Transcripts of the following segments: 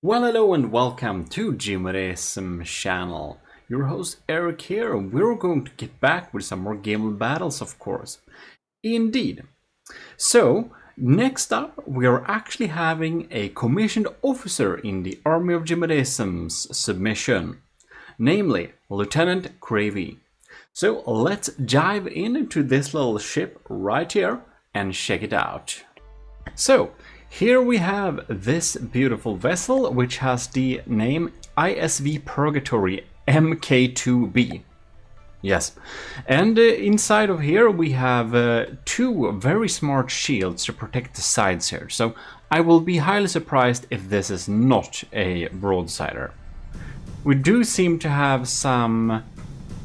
Well, hello and welcome to Gmodism channel. Your host Eric here, and we're going to get back with some more Gimle battles, of course. Indeed. So, next up, we are actually having a commissioned officer in the Army of Gmodism's submission, namely Lieutenant Crayv. So, let's dive into this little ship right here and check it out. So, here we have this beautiful vessel, which has the name ISV Purgatory MK2b. Yes, and inside of here we have two very smart shields to protect the sides here. So I will be highly surprised if this is not a broadsider. We do seem to have some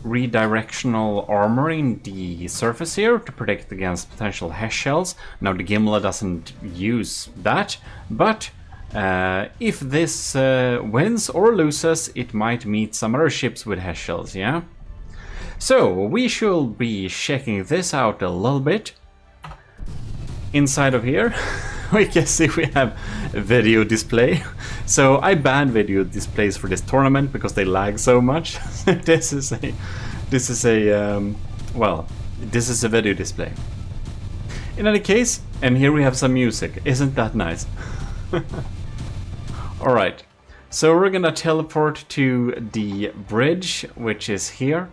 redirectional armor in the surface here to protect against potential HESH shells. Now the Gimle doesn't use that, but if this wins or loses, it might meet some other ships with HESH shells, yeah? So we should be checking this out a little bit. Inside of here we can see we have a video display. So I banned video displays for this tournament because they lag so much. This is a video display. In any case, and here we have some music. Isn't that nice? Alright, so we're gonna teleport to the bridge, which is here.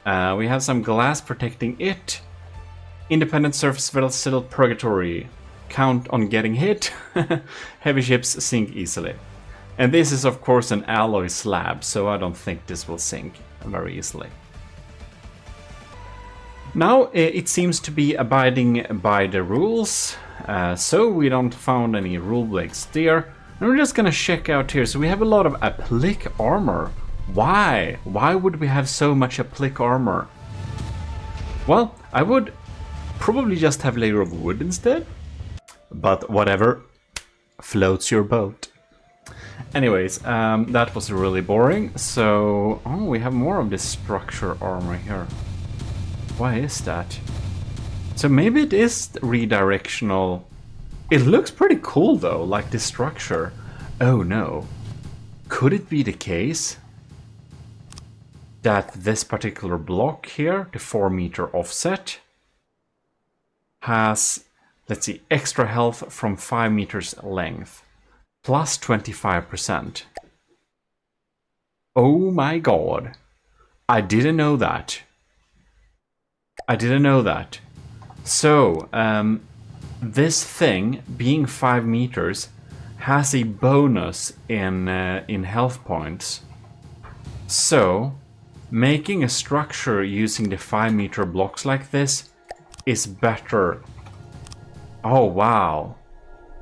We have some glass protecting it. Independent surface vessel Purgatory. Count on getting hit. Heavy ships sink easily. And this is of course an alloy slab, so I don't think this will sink very easily. Now it seems to be abiding by the rules, so we don't found any rule breaks there. And we're just gonna check out here. So we have a lot of applique armor. Why? Why would we have so much applique armor? Well, I would probably just have a layer of wood instead. But whatever, floats your boat. Anyways, that was really boring. So, oh, we have more of this structure armor here. Why is that? So maybe it is redirectional. It looks pretty cool though, like this structure. Oh no. Could it be the case that this particular block here, the 4-meter offset, has, let's see, extra health from 5 meters length, plus 25%. Oh my god. I didn't know that. I didn't know that. So, this thing, being 5 meters, has a bonus in health points. So, making a structure using the 5-meter blocks like this is better. Oh wow,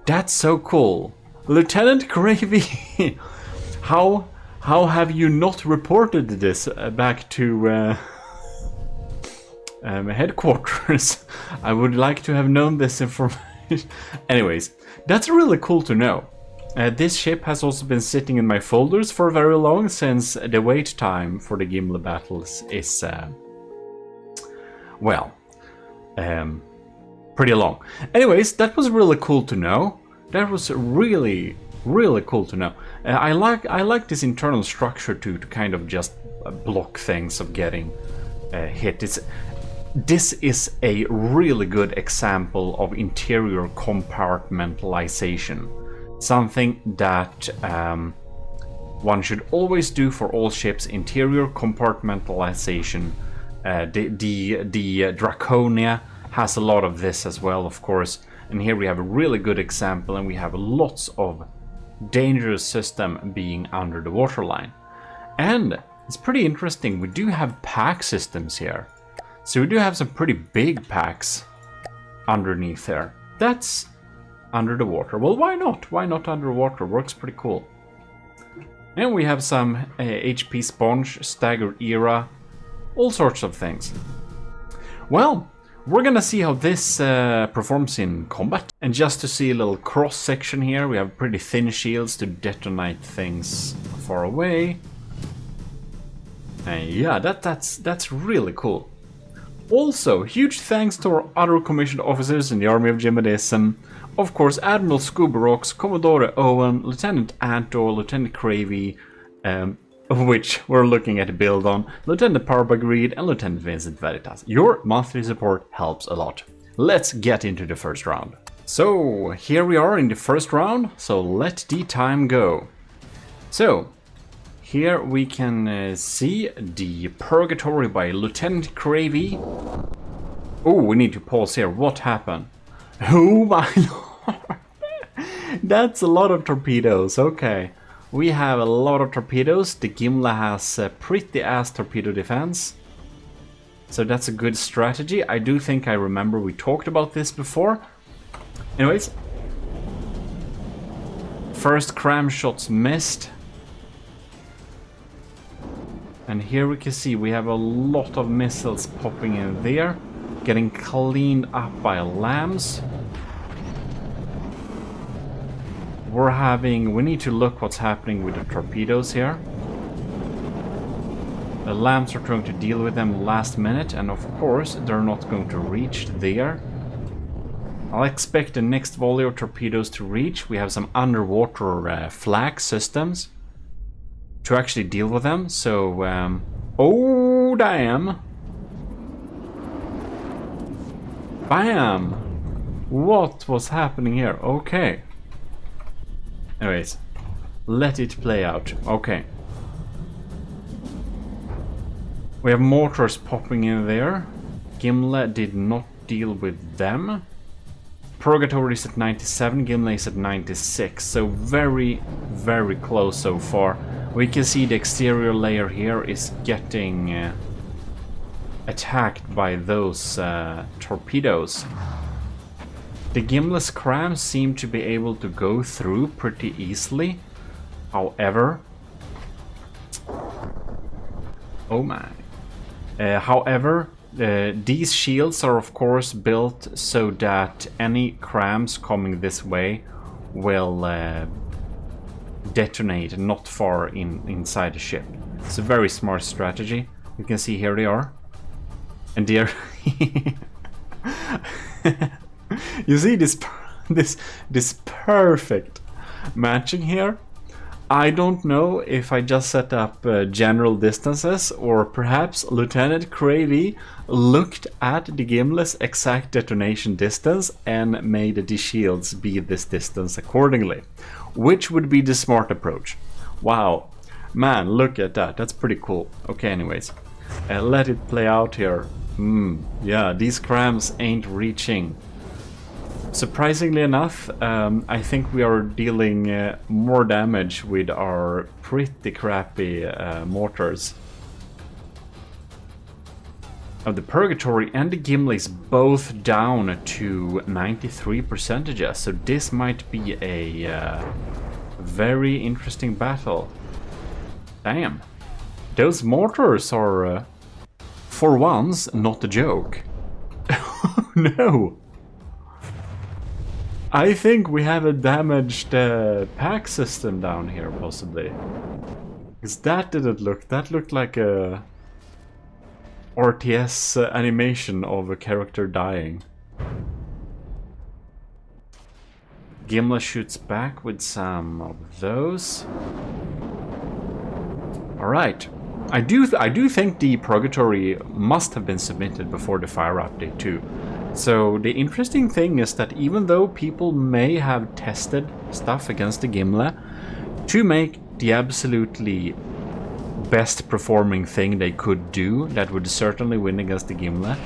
that's so cool. Lieutenant Crayv, how have you not reported this back to headquarters? I would like to have known this information. Anyways, that's really cool to know. This ship has also been sitting in my folders for very long, since the wait time for the Gimle battles is pretty long. Anyways, that was really cool to know. That was really cool to know. I like this internal structure to kind of just block things of getting hit. This is a really good example of interior compartmentalization. Something that one should always do for all ships. Interior compartmentalization. The Draconia has a lot of this as well, of course. And here we have a really good example, and we have lots of dangerous system being under the waterline. And it's pretty interesting, we do have pack systems here. So we do have some pretty big packs underneath there. That's under the water. Well, why not? Why not underwater? Works pretty cool. And we have some HP sponge, staggered era, all sorts of things. Well, we're gonna see how this performs in combat. And just to see a little cross section here, we have pretty thin shields to detonate things far away. And yeah, that's really cool. Also, huge thanks to our other commissioned officers in the army of Gmodism. Of course, Admiral Scubarox, Commodore Owen, Lieutenant Anto, Lieutenant Crayv, of which we're looking at a build on, Lieutenant Parbagreed, and Lieutenant Vincent Veritas. Your monthly support helps a lot. Let's get into the first round. So, here we are in the first round, so let the time go. So, here we can see the Purgatory by Lieutenant Crayv. Oh, we need to pause here. What happened? Oh my lord! That's a lot of torpedoes. Okay, we have a lot of torpedoes. The Gimle has a pretty ass torpedo defense, so that's a good strategy. I do think I remember we talked about this before. Anyways, first cram shots missed. And here we can see we have a lot of missiles popping in there, getting cleaned up by lambs. We need to look what's happening with the torpedoes here. The lambs are trying to deal with them last minute, and of course they're not going to reach there. I'll expect the next volley of torpedoes to reach. We have some underwater flag systems to actually deal with them, so oh damn! Bam! What was happening here? Okay. Anyways, let it play out. Okay. We have mortars popping in there. Gimle did not deal with them. Purgatory is at 97, Gimle is at 96, so very, very close so far. We can see the exterior layer here is getting attacked by those torpedoes. The Gimle's crams seem to be able to go through pretty easily. However, oh my. However, these shields are of course built so that any crams coming this way will detonate not far inside the ship. It's a very smart strategy. You can see here they are. And they're you see this perfect matching here. I don't know if I just set up general distances, or perhaps Lieutenant Crayv looked at the Gimle's exact detonation distance and made the shields be this distance accordingly, which would be the smart approach. Wow, man, look at that. That's pretty cool. Okay, anyways, let it play out here. Yeah, these crams ain't reaching. Surprisingly enough, I think we are dealing more damage with our pretty crappy mortars. The Purgatory and the Gimle is both down to 93%, so this might be a very interesting battle. Damn, those mortars are, for once, not a joke. No! I think we have a damaged pack system down here, possibly. Because that looked like a RTS animation of a character dying. Gimle shoots back with some of those. Alright. I do think the Purgatory must have been submitted before the fire update too. So the interesting thing is that even though people may have tested stuff against the Gimle to make the absolutely best performing thing they could do that would certainly win against the Gimle,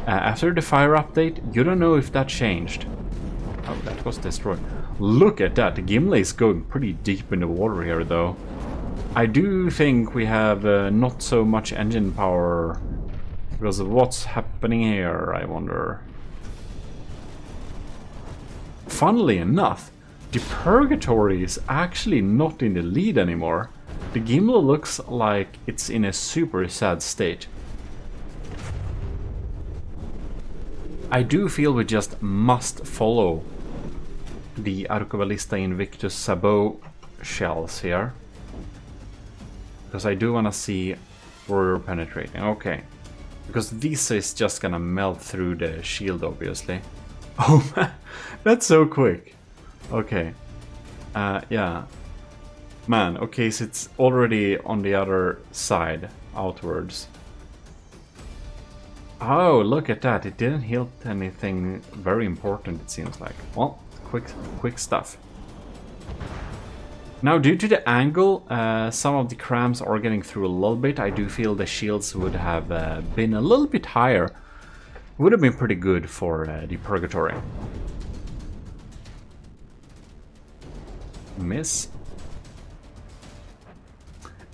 after the fire update, you don't know if that changed. Oh, that was destroyed. Look at that, the Gimle is going pretty deep in the water here though. I do think we have not so much engine power because of what's happening here, I wonder. Funnily enough, the Purgatory is actually not in the lead anymore. The Gimle looks like it's in a super sad state. I do feel we just must follow the Arcobalista Invictus Sabot shells here. Because I do want to see where we're penetrating. Okay. Because this is just gonna melt through the shield, obviously. Oh man, that's so quick. Okay. Yeah. Man, okay, so it's already on the other side, outwards. Oh, look at that. It didn't hit anything very important, it seems like. Well, quick stuff. Now, due to the angle, some of the crams are getting through a little bit. I do feel the shields would have been a little bit higher. Would have been pretty good for the Purgatory. Miss.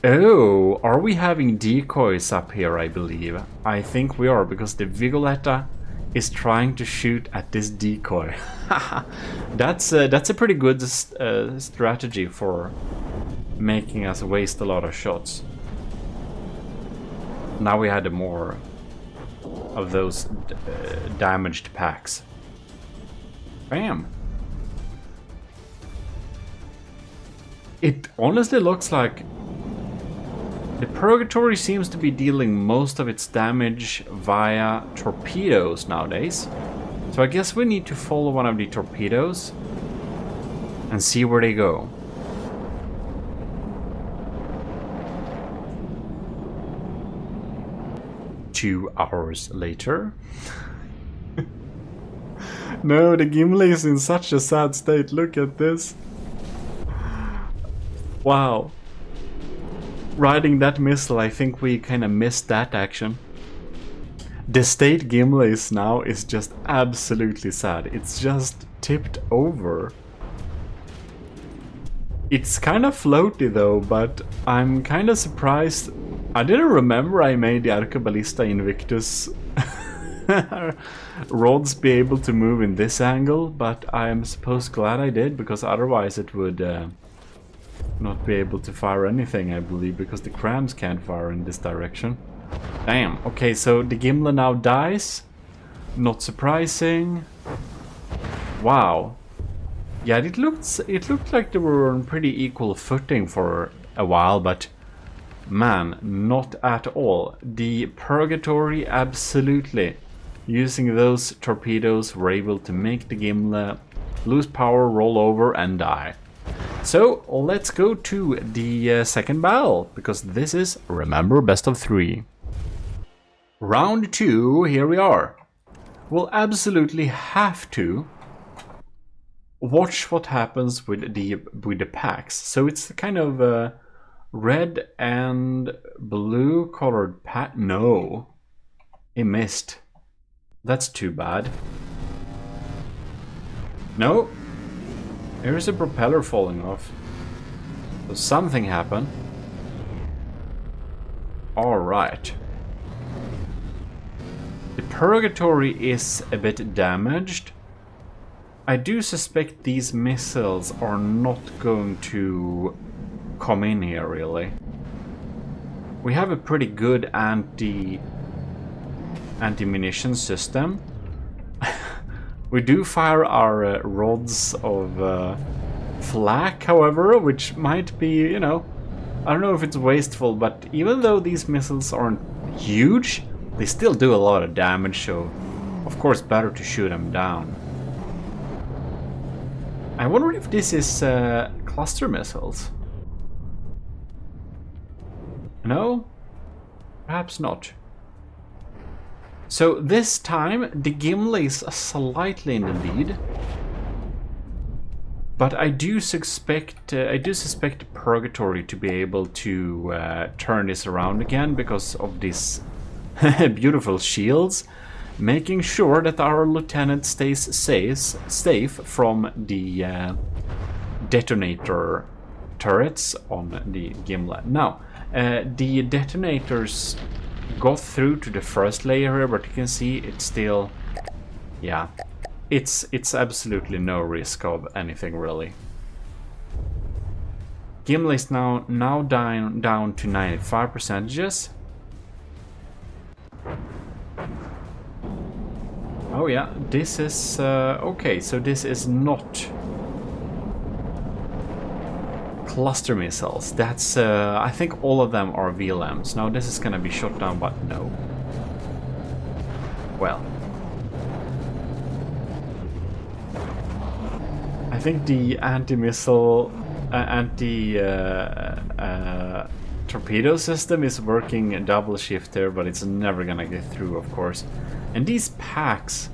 Oh, are we having decoys up here, I believe? I think we are, because the Vigoletta is trying to shoot at this decoy. That's a pretty good strategy for making us waste a lot of shots. Now we had more of those damaged packs. Bam! It honestly looks like the Purgatory seems to be dealing most of its damage via torpedoes nowadays. So I guess we need to follow one of the torpedoes and see where they go. Two hours later. No, the Gimle is in such a sad state. Look at this. Wow. Riding that missile, I think we kind of missed that action. The state Gimle is now is just absolutely sad. It's just tipped over. It's kind of floaty though, but I'm kind of surprised. I didn't remember I made the Arcoballista Invictus rods be able to move in this angle, but I'm suppose glad I did, because otherwise it would not be able to fire anything, I believe, because the crams can't fire in this direction. Damn. Okay, so the Gimle now dies. Not surprising. Wow. Yeah, it looked like they were on pretty equal footing for a while, but man, not at all. The Purgatory absolutely, using those torpedoes, were able to make the Gimle lose power, roll over, and die. So let's go to the second battle, because this is, remember, best of 3. Round 2, here we are. We'll absolutely have to watch what happens with the packs. So it's kind of red and blue colored pack. No, it missed. That's too bad. No. Here's a propeller falling off. So something happened. Alright. The Purgatory is a bit damaged. I do suspect these missiles are not going to come in here, really. We have a pretty good anti-munition system. We do fire our rods of flak, however, which might be, you know, I don't know if it's wasteful, but even though these missiles aren't huge, they still do a lot of damage, so of course better to shoot them down. I wonder if this is cluster missiles. No? Perhaps not. So this time the Gimle is slightly in the lead, but I do suspect Purgatory to be able to turn this around again because of these beautiful shields, making sure that our lieutenant stays safe from the detonator turrets on the Gimle. Now, the detonators got through to the first layer here, but you can see it's still, yeah, it's absolutely no risk of anything really. Gimle is now down to 95%. Oh yeah, this is okay. So this is not cluster missiles. That's I think all of them are VLMs. Now this is gonna be shot down, but no. well. I think the anti-missile, torpedo system is working a double shift there, but it's never gonna get through, of course. And these packs,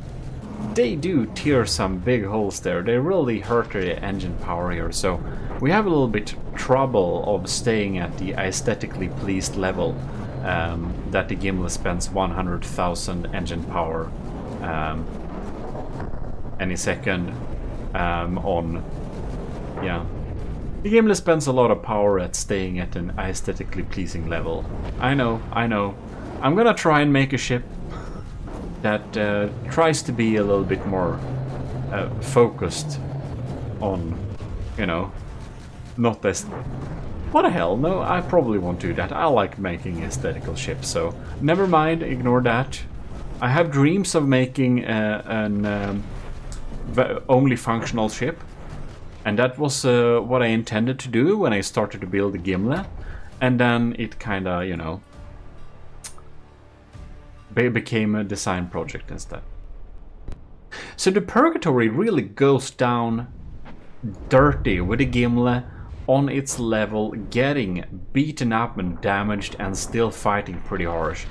they do tear some big holes there. They really hurt the engine power here, so we have a little bit trouble of staying at the aesthetically pleased level that the Gimle spends 100,000 engine power any second on. Yeah, the Gimle spends a lot of power at staying at an aesthetically pleasing level. I know. I'm gonna try and make a ship that tries to be a little bit more focused on, you know, not this. What the hell? No, I probably won't do that. I like making aesthetical ships, so never mind, ignore that. I have dreams of making an only functional ship, and that was what I intended to do when I started to build the Gimle, and then it kinda, you know, became a design project instead. So the Purgatory really goes down dirty with the Gimle on its level, getting beaten up and damaged and still fighting pretty harsh.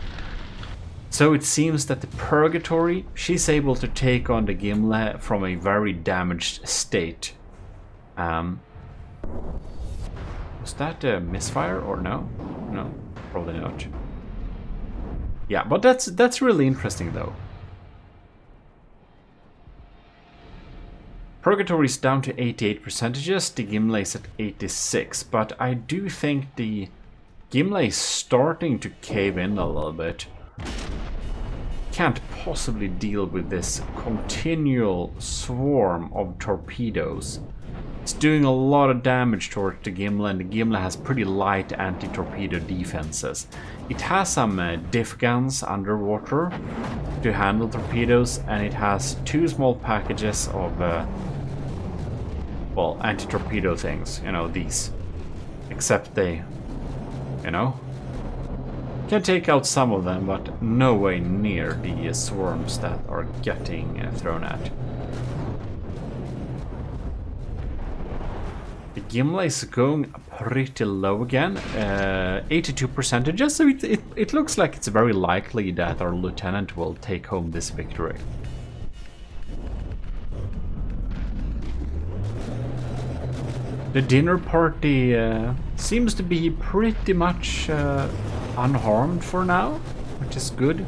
So it seems that the Purgatory, she's able to take on the Gimle from a very damaged state. Was that a misfire or no? No, probably not. Yeah, but that's really interesting though. Purgatory is down to 88%, the Gimle is at 86, but I do think the Gimle is starting to cave in a little bit. Can't possibly deal with this continual swarm of torpedoes. It's doing a lot of damage towards the Gimle, and the Gimle has pretty light anti-torpedo defenses. It has some diff guns underwater to handle torpedoes, and it has two small packages of well, anti-torpedo things, you know, these. Except they, you know, can take out some of them, but no way near the swarms that are getting thrown at. The Gimle is going pretty low again, 82%, so it looks like it's very likely that our lieutenant will take home this victory. The dinner party seems to be pretty much unharmed for now, which is good.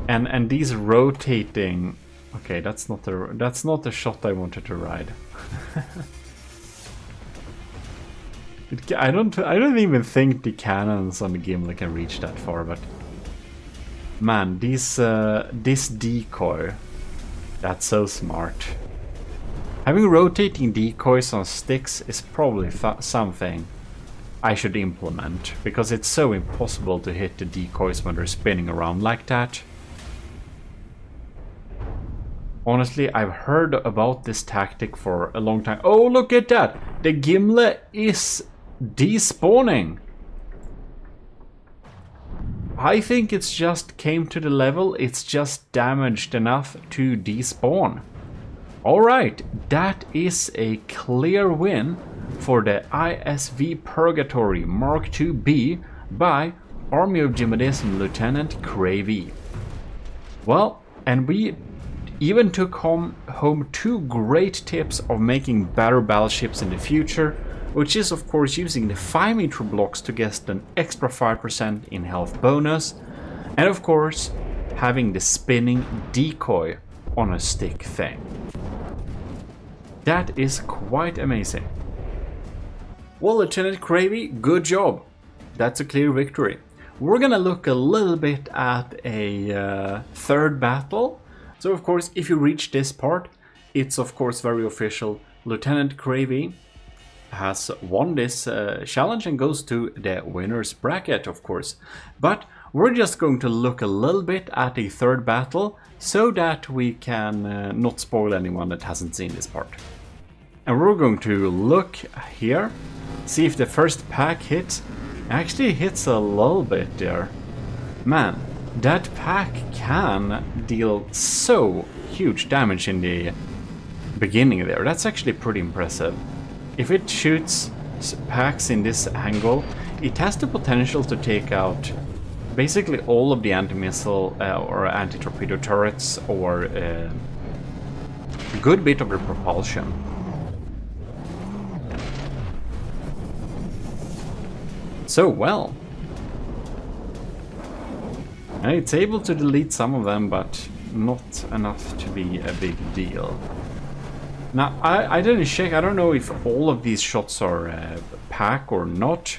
And these rotating. Okay, that's not the shot I wanted to ride. I don't even think the cannons on the Gimle can reach that far, but man, this decoy, that's so smart. Having rotating decoys on sticks is probably something I should implement, because it's so impossible to hit the decoys when they're spinning around like that. Honestly, I've heard about this tactic for a long time. Oh, look at that! The Gimle is despawning! I think it's just came to the level, it's just damaged enough to despawn. Alright, that is a clear win for the ISV Purgatory MK2b by Army of Gmodism Lieutenant Crayv. Well, and we even took home two great tips of making better battleships in the future, which is of course using the 5-meter blocks to get an extra 5% in health bonus, and of course having the spinning decoy on a stick thing. That is quite amazing. Well, Lieutenant Crayv, good job. That's a clear victory. We're gonna look a little bit at a third battle. So of course, if you reach this part, it's of course very official. Lieutenant Crayv has won this challenge and goes to the winner's bracket, of course. But we're just going to look a little bit at a third battle so that we can not spoil anyone that hasn't seen this part. And we're going to look here, see if the first pack hits. Actually hits a little bit there. man, that pack can deal so huge damage in the beginning there. That's actually pretty impressive. If it shoots packs in this angle, it has the potential to take out basically all of the anti-missile or anti-torpedo turrets, or a good bit of the propulsion. So well. It's able to delete some of them, but not enough to be a big deal. Now, I didn't check. I don't know if all of these shots are pack or not.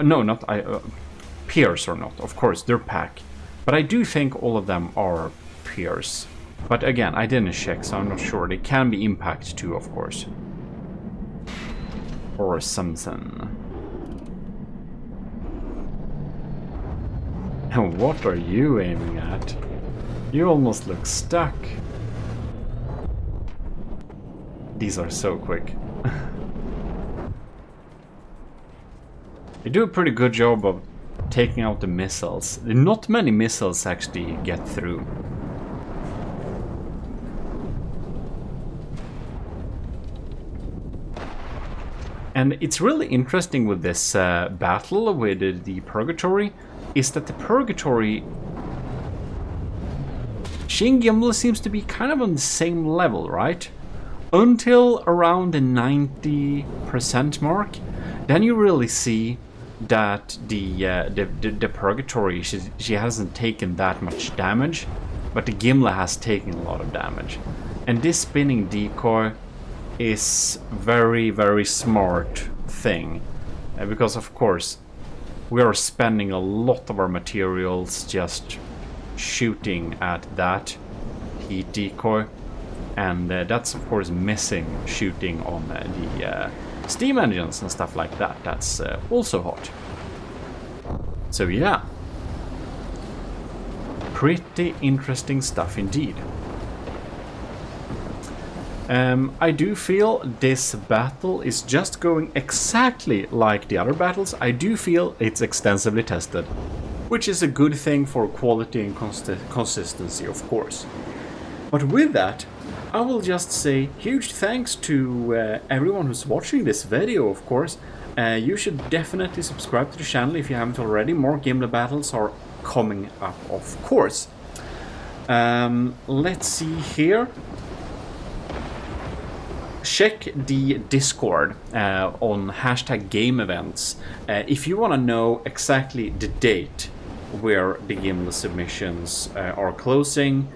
No, not Pierce or not. Of course, they're pack. But I do think all of them are Pierce. But again, I didn't check, so I'm not sure. They can be impact too, of course. Or something. And what are you aiming at? You almost look stuck. These are so quick. They do a pretty good job of taking out the missiles. Not many missiles actually get through. And it's really interesting with this battle with the Purgatory, is that the Purgatory, she and Gimle seems to be kind of on the same level, right? Until around the 90% mark, then you really see that the Purgatory, she hasn't taken that much damage, but the Gimle has taken a lot of damage. And this spinning decoy is very, very smart thing, because of course we are spending a lot of our materials just shooting at that heat decoy, and that's of course missing shooting on the steam engines and stuff like that. That's also hot. So yeah, pretty interesting stuff indeed. I do feel this battle is just going exactly like the other battles. I do feel it's extensively tested, which is a good thing for quality and consistency, of course. But with that, I will just say huge thanks to everyone who's watching this video, of course. You should definitely subscribe to the channel if you haven't already. More Gimle battles are coming up, of course. Let's see here. Check the Discord on #GameEvents if you want to know exactly the date where the Gimle submissions are closing.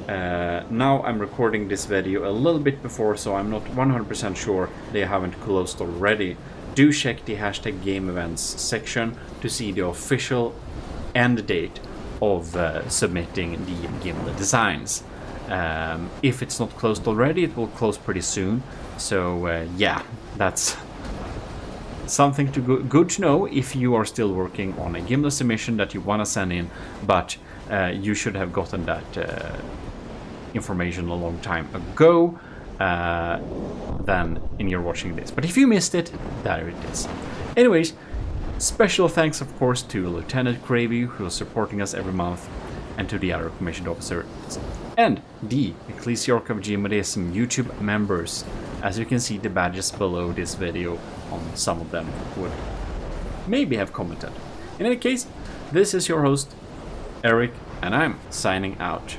Now I'm recording this video a little bit before, so I'm not 100% sure they haven't closed already. Do check the #GameEvents section to see the official end date of submitting the Gimle designs. If it's not closed already, it will close pretty soon. So yeah, that's something good to know if you are still working on a Gimle submission that you want to send in, but you should have gotten that information a long time ago than in you're watching this. But if you missed it, there it is. Anyways, special thanks of course to Lieutenant Crayv, who is supporting us every month, and to the other commissioned officers and the Ecclesiarch of Gmodism YouTube members. As you can see the badges below this video, on some of them would maybe have commented. In any case, this is your host, Eric, and I'm signing out.